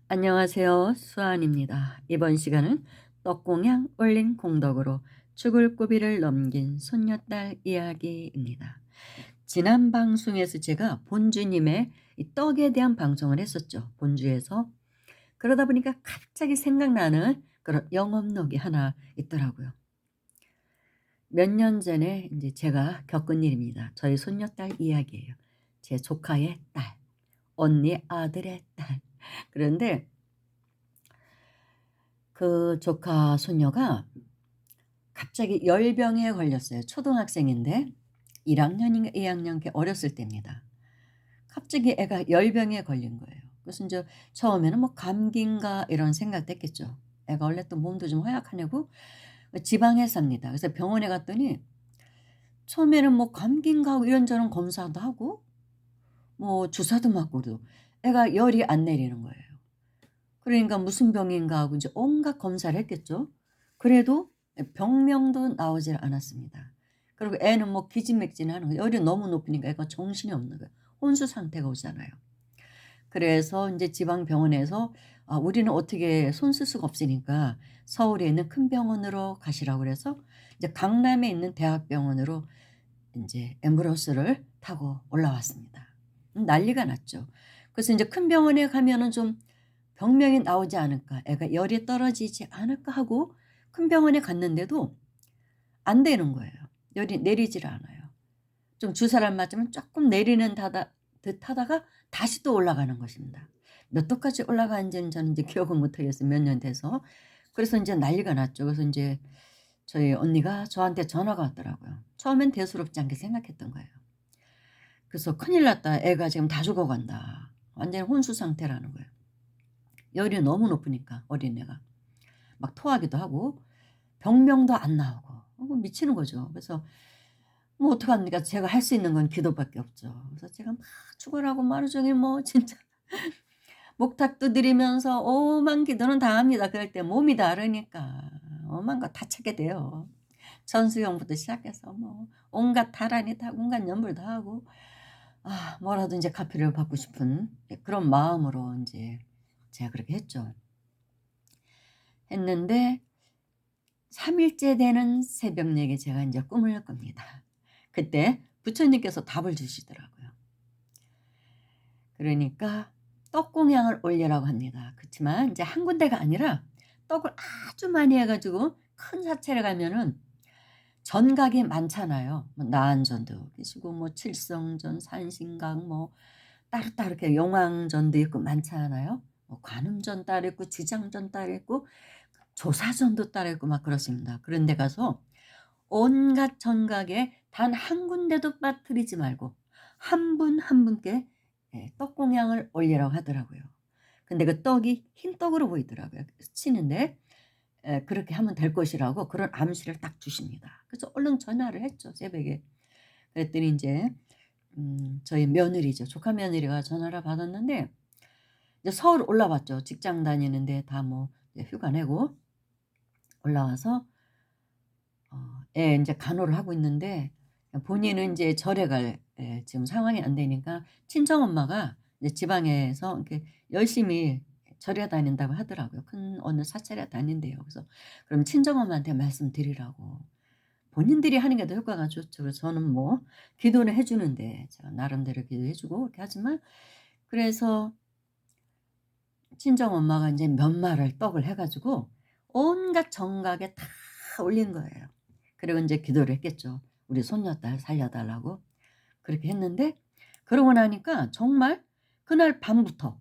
안녕하세요. 수아입니다. 이번 시간은 떡공양 올린 공덕으로 죽을 고비를 넘긴 손녀딸 이야기입니다. 지난 방송에서 제가 본주님의 이 떡에 대한 방송을 했었죠. 본주에서. 그러다 보니까 갑자기 생각나는 그런 영업록이 하나 있더라고요. 몇 년 전에 이제 제가 겪은 일입니다. 저희 손녀딸 이야기예요. 제 조카의 딸, 언니 아들의 딸. 그런데 그 조카 손녀가 갑자기 열병에 걸렸어요. 초등학생인데 1학년인가 2학년 어렸을 때입니다. 갑자기 애가 열병에 걸린 거예요. 그래서 인제 처음에는 뭐 감기인가 이런 생각도 했겠죠. 애가 원래 또 몸도 좀 허약한 애고 지방에 삽니다. 그래서 병원에 갔더니 처음에는 뭐 감기인가 하고 이런저런 검사도 하고 뭐 주사도 맞고도 애가 열이 안 내리는 거예요. 그러니까 무슨 병인가 하고 이제 온갖 검사를 했겠죠. 그래도 병명도 나오질 않았습니다. 그리고 애는 뭐 기진맥진하는 거예요. 열이 너무 높으니까 애가 정신이 없는 거예요. 혼수 상태가 오잖아요. 그래서 인제 지방 병원에서 우리는 어떻게 손 쓸 수가 없으니까 서울에 있는 큰 병원으로 가시라고 그래서 이제 강남에 있는 대학병원으로 인제 앰뷸런스를 타고 올라왔습니다. 난리가 났죠. 그래서 인제 큰 병원에 가면은 좀 병명이 나오지 않을까, 애가 열이 떨어지지 않을까 하고 큰 병원에 갔는데도 안 되는 거예요. 열이 내리지를 않아요. 좀 주사를 맞으면 쪼끔 내리는 듯 하다가 다시 또 올라가는 것입니다. 몇 도까지 올라가는지는 저는 이제 기억을 못 하겠어요, 몇 년 돼서. 그래서 인제 난리가 났죠. 그래서 인제 저희 언니가 저한테 전화가 왔더라고요. 처음엔 대수롭지 않게 생각했던 거예요. 그래서 "큰일 났다. 애가 지금 다 죽어간다." 완전히 혼수 상태라는 거예요. 열이 너무 높으니까 어린애가. 막 토하기도 하고 병명도 안 나오고 미치는 거죠. 그래서 뭐 어떡합니까? 제가 할 수 있는 건 기도밖에 없죠. 그래서 제가 막 죽으라고 뭐 하루 종일 뭐 진짜 목탁 두드리면서 오만 기도는 다 합니다. 그럴 때 몸이 다르니까 오만 거 다 찾게 돼요. 전수용부터 시작해서 뭐 온갖 다란이 다 온갖 연불 다 하고 뭐라도 인제 갚이를 받고 싶은 그런 마음으로 인제 제가 그렇게 했죠. 했는데 3 일째 되는 새벽녘에 제가 인제 꿈을 꿉니다. 그때 부처님께서 답을 주시더라고요. 그러니까 떡공양을 올리라고 합니다. 그치만 인제 한 군데가 아니라 떡을 아주 많이 해 가지고 큰 사찰에 가면은 전각이 많잖아요. 뭐 나안전도 계시고 뭐 칠성전, 산신각 뭐 따로따로 이렇게 용왕전도 있고 많잖아요. 뭐 관음전 따로 있고 지장전 따로 있고 조사전도 따로 있고 막 그렇습니다. 그런 데 가서 온갖 전각에 단 한 군데도 빠뜨리지 말고 한 분 한 분께 떡공양을 올리라고 하더라고요. 근데 그 떡이 흰떡으로 보이더라고요. 그래서 치는데 그렇게 하면 될 것이라고 그런 암시를 딱 주십니다. 그래서 얼른 전화를 했죠, 새벽에. 그랬더니 인제 저희 며느리죠. 조카 며느리가 전화를 받았는데 이제 서울 올라왔죠. 직장 다니는데 다 뭐 이제 휴가 내고 올라와서 애 인제 간호를 하고 있는데 본인은 인제 절에 갈 지금 상황이 안 되니까 친정엄마가 이제 지방에서 이렇게 열심히 절에 다닌다고 하더라고요. 큰 어느 사찰에 다닌대요. 그래서 그럼 친정엄마한테 말씀드리라고. 본인들이 하는 게 더 효과가 좋죠. 그래서 저는 뭐 기도는 해 주는데 제가 나름대로 기도해 주고 이렇게 하지만 그래서 친정엄마가 인제 몇 마를 떡을 해 가지고 온갖 정각에 다 올린 거예요. 그리고 인제 기도를 했겠죠. 우리 손녀딸 살려 달라고. 그렇게 했는데 그러고 나니까 정말 그날 밤부터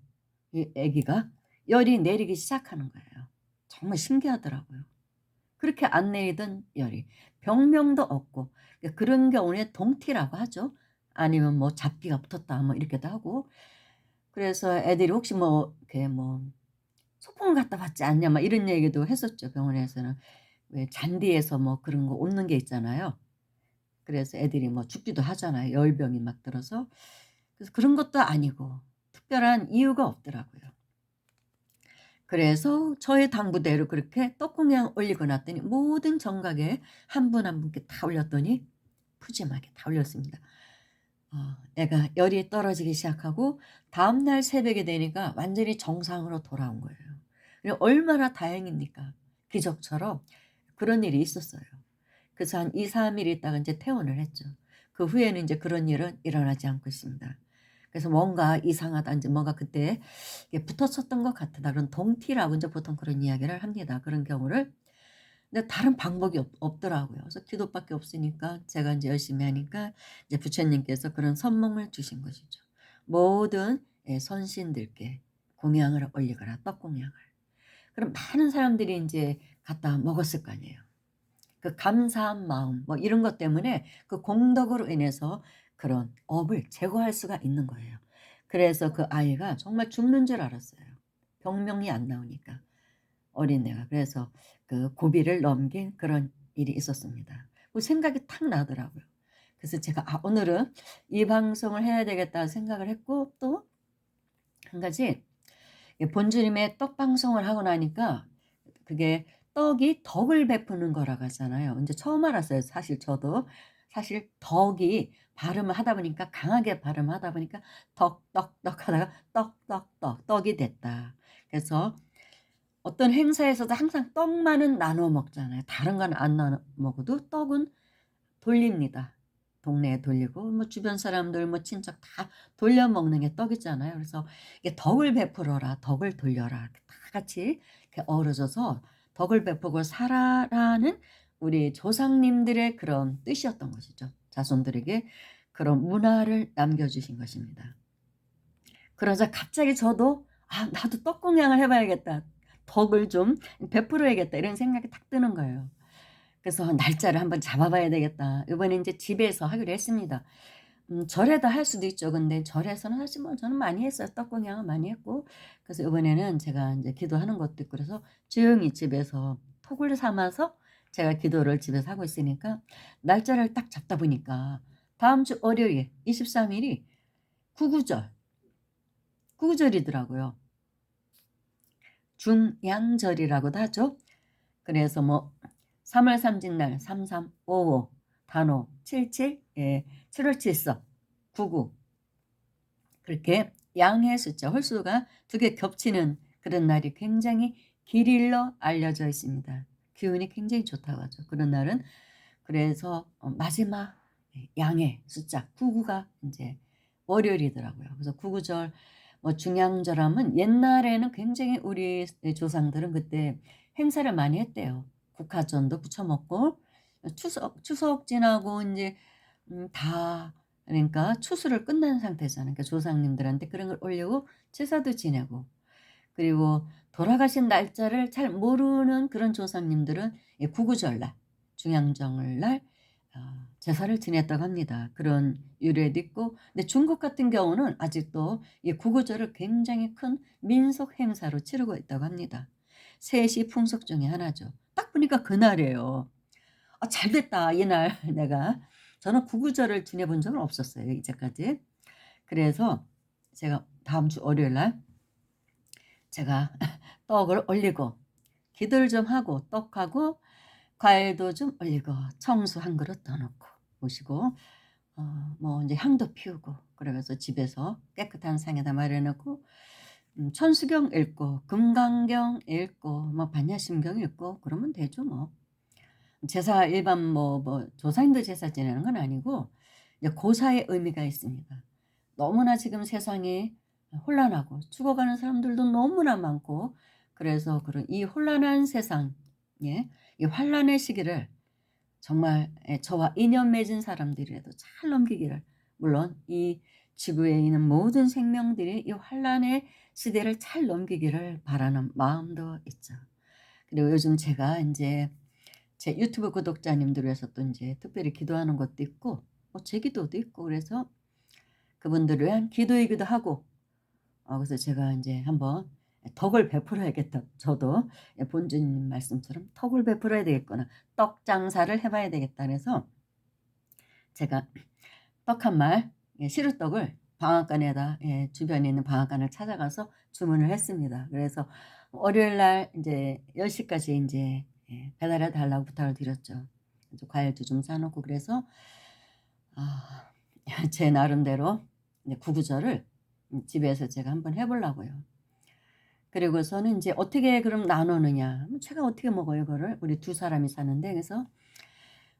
이 아기가 열이 내리기 시작하는 거예요. 정말 신기하더라고요. 그렇게 안 내리던 열이 병명도 없고 그런 경우에 동티라고 하죠. 아니면 뭐 잡기가 붙었다 뭐 이렇게도 하고 그래서 애들이 혹시 뭐 이렇게 뭐 "소풍을 갔다 왔지 않냐." 막 이런 얘기도 했었죠 병원에서는. 왜 잔디에서 뭐 그런 거 옵는 게 있잖아요. 그래서 애들이 뭐 죽기도 하잖아요 열병이 막 들어서. 그래서 그런 것도 아니고 특별한 이유가 없더라고요. 그래서 저의 당부대로 그렇게 떡공양 올리고 났더니 모든 정각에 한 분 한 분께 다 올렸더니 푸짐하게 다 올렸습니다. 애가 열이 떨어지기 시작하고 다음날 새벽이 되니까 완전히 정상으로 돌아온 거예요. 그리고 얼마나 다행입니까. 기적처럼 그런 일이 있었어요. 그래서 한 2-3일 있다가 인제 퇴원을 했죠. 그 후에는 인제 그런 일은 일어나지 않고 있습니다. 그래서 뭔가 이상하다 인제 뭔가 그때 이게 붙었었던 것 같다. 그런 동티라고 인제 보통 그런 이야기를 합니다. 그런 경우를. 근데 다른 방법이 없더라고요. 그래서 기도밖에 없으니까 제가 인제 열심히 하니까 이제 부처님께서 그런 선몽을 주신 것이죠. 모든 선신들께 공양을 올리거라, 떡 공양을. 그럼 많은 사람들이 인제 갖다 먹었을 거 아니에요. 그 감사한 마음 뭐 이런 것 때문에 그 공덕으로 인해서 그런 업을 제거할 수가 있는 거예요. 그래서 그 아이가 정말 죽는 줄 알았어요. 병명이 안 나오니까 어린애가. 그래서 그 고비를 넘긴 그런 일이 있었습니다. 그 생각이 탁 나더라고요. 그래서 제가 '아 오늘은 이 방송을 해야 되겠다.' 생각을 했고 또 한 가지 본주님의 떡 방송을 하고 나니까 그게 떡이 덕을 베푸는 거라고 하잖아요. 인제 처음 알았어요 사실 저도. 사실 덕이 발음을 하다 보니까 강하게 발음하다 보니까 덕 떡 떡 하다가 떡 떡 떡 떡이 됐다. 그래서 어떤 행사에서도 항상 떡만은 나눠 먹잖아요. 다른 건 안 나눠 먹어도 떡은 돌립니다. 동네에 돌리고 뭐 주변 사람들 뭐 친척 다 돌려 먹는 게 떡이잖아요. 그래서 이게 "덕을 베풀어라. 덕을 돌려라." 이렇게 다 같이 이렇게 어우러져서 덕을 베푸고 살아라는 우리 조상님들의 그런 뜻이었던 것이죠. 자손들에게 그런 문화를 남겨 주신 것입니다. 그러자 갑자기 저도 '아 나도 떡공양을 해 봐야겠다. 덕을 좀 베풀어야겠다.' 이런 생각이 탁 드는 거예요. 그래서 '날짜를 한번 잡아 봐야 되겠다.' 이번에 인제 집에서 하기로 했습니다. 절에다 할 수도 있죠. 근데 절에서는 사실 뭐 저는 많이 했어요. 떡공양은 많이 했고. 그래서 이번에는 제가 인제 기도하는 것도 있고 그래서 조용히 집에서 톡을 삼아서 제가 기도를 집에서 하고 있으니까 날짜를 딱 잡다 보니까 다음 주 월요일 23 일이 구구절, 구구절이더라고요. 중양절이라고도 하죠. 그래서 뭐 3월 삼진날 3355 단오 77 예 7월 칠석 99 그렇게 양의 숫자 홀수가 두 개 겹치는 그런 날이 굉장히 길일로 알려져 있습니다. 기운이 굉장히 좋다고 하죠. 그런 날은 그래서 마지막 양의 숫자 99가 인제 월요일이더라고요. 그래서 구구절 뭐 중양절하면 옛날에는 굉장히 우리 조상들은 그때 행사를 많이 했대요. 국화전도 부쳐 먹고 추석 지나고 인제 다 그러니까 추수를 끝난 상태잖아요. 그러니까 조상님들한테 그런 걸 올리고 제사도 지내고 그리고 돌아가신 날짜를 잘 모르는 그런 조상님들은 이 구구절날 중양정을 제사를 지냈다고 합니다. 그런 유래도 있고 근데 중국 같은 경우는 아직도 이 구구절을 굉장히 큰 민속 행사로 치르고 있다고 합니다. 셋이 풍속 중에 하나죠. 딱 보니까 그날이에요. '아 잘됐다 이날 내가.' 저는 구구절을 지내본 적은 없었어요 이제까지. 그래서 제가 다음 주 월요일 날 제가 떡을 올리고 기도를 좀 하고 떡하고 과일도 좀 올리고 청수 한 그릇 더 넣고 모시고 뭐 인제 향도 피우고 그러면서 집에서 깨끗한 상에다 마련해 놓고 천수경 읽고 금강경 읽고 뭐 반야심경 읽고 그러면 되죠 뭐. 제사 일반 뭐 조상님들 제사 지내는 건 아니고 이제 고사의 의미가 있습니다. 너무나 지금 세상이 혼란하고 죽어가는 사람들도 너무나 많고 그래서 그런 이 혼란한 세상에 이 환란의 시기를 정말 저와 인연 맺은 사람들이라도 잘 넘기기를 물론 이 지구에 있는 모든 생명들이 이 환란의 시대를 잘 넘기기를 바라는 마음도 있죠. 그리고 요즘 제가 인제 제 유튜브 구독자님들을 위해서 또 인제 특별히 기도하는 것도 있고 뭐 제 기도도 있고 그래서 그분들을 위한 기도이기도 하고 그래서 제가 인제 한번 '덕을 베풀어야겠다.' 저도 본주님 말씀처럼 '덕을 베풀어야 되겠구나. 떡 장사를 해 봐야 되겠다.' 그래서 제가 떡 한 말 시루떡을 방앗간에다 주변에 있는 방앗간을 찾아가서 주문을 했습니다. 그래서 월요일 날 인제 10 시까지 인제 배달해 달라고 부탁을 드렸죠. 그래서 과일도 좀 사 놓고 그래서 아 제 나름대로 이제 구구절을 집에서 제가 한번 해 보려고요. 그리고서는 인제 어떻게 그럼 나누느냐. 제가 어떻게 먹어요 이거를. 우리 두 사람이 사는데 그래서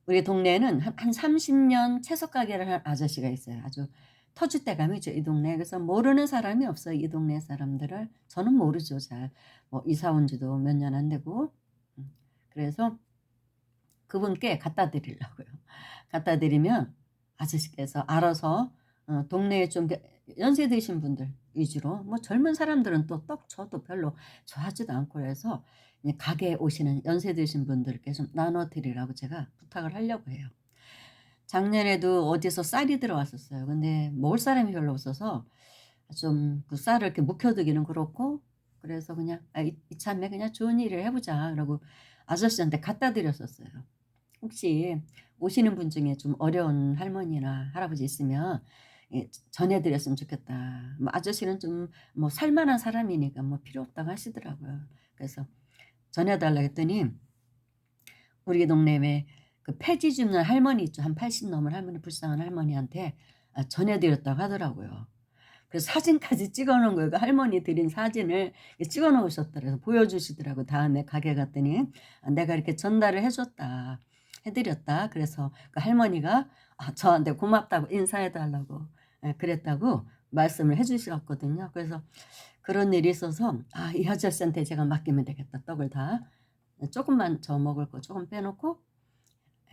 우리 동네에는 한 30년 채소 가게를 한 아저씨가 있어요. 아주 터줏대감이죠 이 동네에. 그래서 모르는 사람이 없어요 이 동네 사람들을. 저는 모르죠 잘. 뭐 이사 온 지도 몇 년 안 되고. 그래서 그분께 갖다 드리려고요. 갖다 드리면 아저씨께서 알아서 동네에 좀 연세 드신 분들 위주로 뭐 젊은 사람들은 또 떡 줘도 별로 좋아하지도 않고 그래서 그냥 가게에 오시는 연세 드신 분들께 좀 나눠 드리라고 제가 부탁을 하려고 해요. 작년에도 어디서 쌀이 들어왔었어요. 근데 먹을 사람이 별로 없어서 좀 그 쌀을 이렇게 묵혀 두기는 그렇고 그래서 그냥 '아 이참에 그냥 좋은 일을 해 보자.' 그러고 아저씨한테 갖다 드렸었어요. 혹시 오시는 분 중에 좀 어려운 할머니나 할아버지 있으면 예 전해 드렸으면 좋겠다. 뭐 아저씨는 좀 뭐 살 만한 사람이니까 뭐 필요 없다고 하시더라고요. 그래서 전해 달라고 했더니 우리 동네에 그 폐지 줍는 할머니 있죠. 한 80 넘은 할머니 불쌍한 할머니한테 전해 드렸다고 하더라고요. 그래서 사진까지 찍어 놓은 거예요. 그 할머니 드린 사진을 찍어 놓으셨더라고요. 그래서 보여주시더라고요. 다음에 가게 갔더니 "내가 이렇게 전달을 해 줬다. 해 드렸다." 그래서 그 할머니가 저한테 고맙다고 인사해 달라고 예 그랬다고 말씀을 해 주셨거든요. 그래서 그런 일이 있어서 '아 이 아저씨한테 제가 맡기면 되겠다 떡을 다.' 쪼끔만 저 먹을 거 쪼금 빼 놓고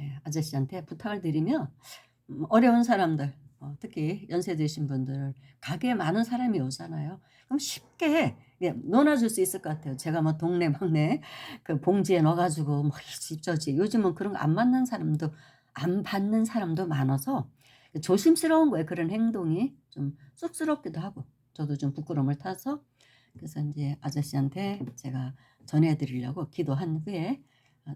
예 아저씨한테 부탁을 드리면 어려운 사람들 특히 연세 드신 분들 가게에 많은 사람이 오잖아요. 그럼 쉽게 예 나눠 줄 수 있을 것 같아요. 제가 뭐 동네 막내 그 봉지에 넣어 가지고 뭐 이 집 저 집 요즘은 그런 거 안 받는 사람도 안 받는 사람도 많아서 조심스러운 거예요 그런 행동이. 좀 쑥스럽기도 하고 저도 좀 부끄러움을 타서 그래서 인제 아저씨한테 제가 전해 드리려고 기도한 후에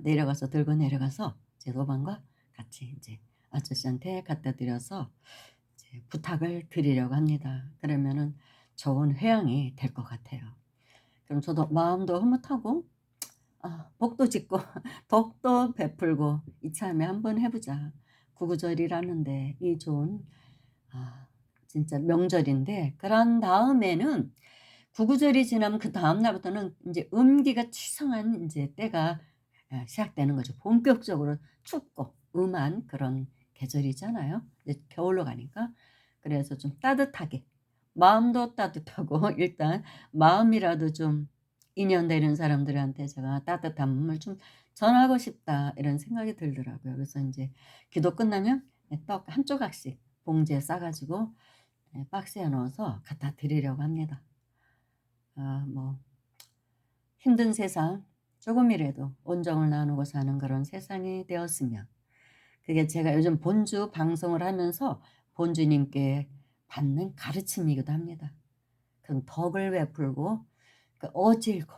내려가서 들고 내려가서 제 노방과 같이 인제 아저씨한테 갖다 드려서 이제 부탁을 드리려고 합니다. 그러면은 좋은 회양이 될 것 같아요. 그럼 저도 마음도 흐뭇하고 복도 짓고 덕도 베풀고 '이참에 한번 해 보자.' 구구절이라는데 이 좋은 아 진짜 명절인데 그런 다음에는 구구절이 지나면 그다음 날부터는 인제 음기가 치성한 인제 때가 시작되는 거죠. 본격적으로 춥고 음한 그런 계절이잖아요. 이제 겨울로 가니까. 그래서 좀 따뜻하게 마음도 따뜻하고 일단 마음이라도 좀 인연되는 사람들한테 제가 '따뜻함을 좀 전하고 싶다.' 이런 생각이 들더라고요. 그래서 인제 기도 끝나면 떡 한 조각씩 봉지에 싸 가지고 박스에 넣어서 갖다 드리려고 합니다. 뭐 힘든 세상 조금이라도 온정을 나누고 사는 그런 세상이 되었으면 그게 제가 요즘 본주 방송을 하면서 본주님께 받는 가르침이기도 합니다. 그 덕을 베풀고 어질고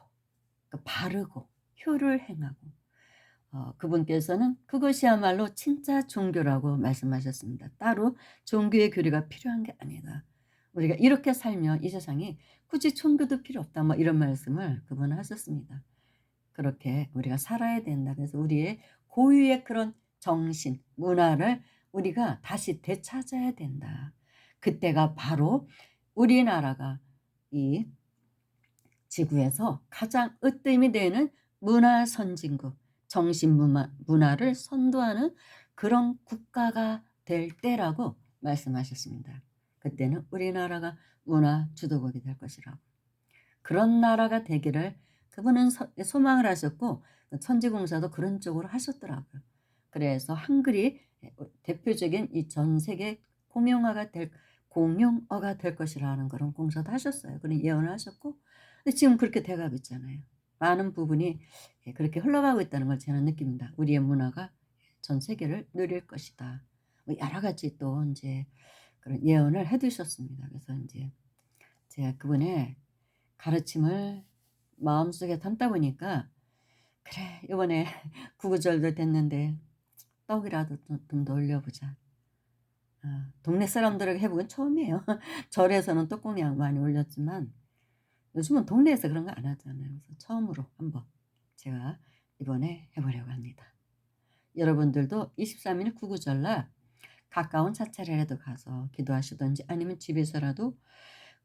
바르고 효를 행하고 그분께서는 그것이야말로 진짜 종교라고 말씀하셨습니다. 따로 종교의 교리가 필요한 게 아니다. 우리가 이렇게 살면 이 세상에 굳이 종교도 필요 없다. 뭐 이런 말씀을 그분은 하셨습니다. 그렇게 우리가 살아야 된다. 그래서 우리의 고유의 그런 정신, 문화를 우리가 다시 되찾아야 된다. 그때가 바로 우리나라가 이 지구에서 가장 으뜸이 되는 문화 선진국, 정신 문화를 선도하는 그런 국가가 될 때라고 말씀하셨습니다. 그때는 우리나라가 문화 주도국이 될 것이라고. 그런 나라가 되기를 그분은 소망을 하셨고 천지공사도 그런 쪽으로 하셨더라고요. 그래서 한글이 대표적인 이 전 세계 공용어가 될 것이라는 그런 공사도 하셨어요. 그런 예언을 하셨고 근데 지금 그렇게 돼 가고 있잖아요. 많은 부분이 그렇게 흘러가고 있다는 걸 저는 느낍니다. 우리의 문화가 전 세계를 누릴 것이다. 뭐 여러 가지 또 인제 그런 예언을 해 두셨습니다. 그래서 인제 제가 그분의 가르침을 마음속에 담다 보니까 '그래 요번에 구구절도 됐는데 떡이라도 좀 더 올려 보자.' 동네 사람들에게 해 본 처음이에요. 절에서는 떡공이 많이 올렸지만 요즘은 동네에서 그런 거 안 하잖아요. 그래서 처음으로 한번 제가 이번에 해 보려고 합니다. 여러분들도 23일 구구절날 가까운 사찰이라도 가서 기도하시든지 아니면 집에서라도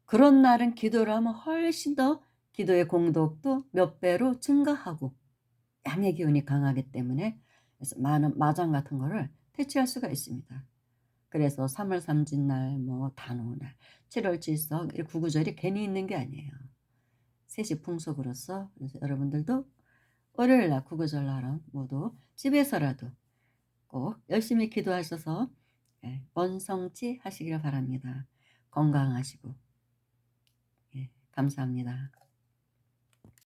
그런 날은 기도를 하면 훨씬 더 기도의 공덕도 몇 배로 증가하고 양의 기운이 강하기 때문에 그래서 많은 마장 같은 거를 퇴치할 수가 있습니다. 그래서 3월 삼진날 뭐 단오날 7월 질석 이 구구절이 괜히 있는 게 아니에요. 셋이 풍속으로서 그래서 여러분들도 월요일 날 구구절날은 모두 집에서라도 꼭 열심히 기도하셔서 예 번성치 하시기를 바랍니다. 건강하시고 예 감사합니다.